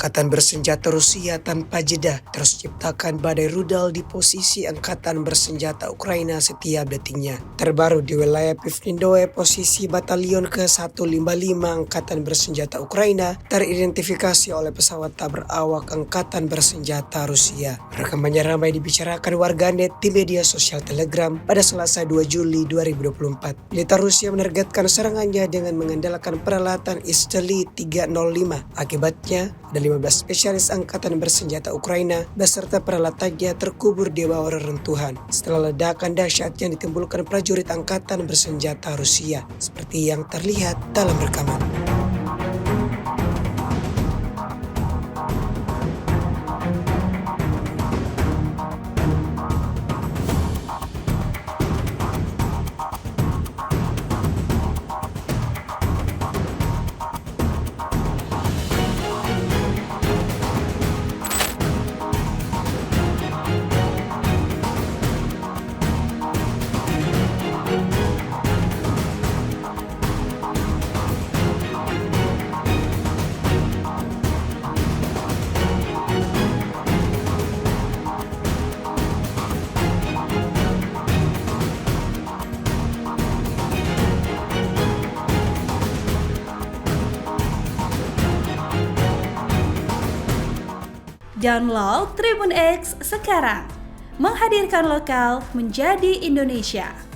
Angkatan bersenjata Rusia tanpa jeda terus ciptakan badai rudal di posisi Angkatan bersenjata Ukraina setiap detiknya. Terbaru di wilayah Pivnendoe, posisi Batalion ke-155 Angkatan bersenjata Ukraina teridentifikasi oleh pesawat tak berawak Angkatan bersenjata Rusia. Rekamannya ramai dibicarakan warganet di media sosial Telegram pada Selasa 2 Juli 2024. Militer Rusia menargetkan serangannya dengan mengandalkan peralatan Isteli 305. Akibatnya, ada 15 spesialis Angkatan bersenjata Ukraina beserta peralatannya terkubur di bawah reruntuhan setelah ledakan dahsyat yang ditimbulkan prajurit Angkatan bersenjata Rusia, seperti yang terlihat dalam rekaman. Download Tribun X sekarang, menghadirkan lokal menjadi Indonesia.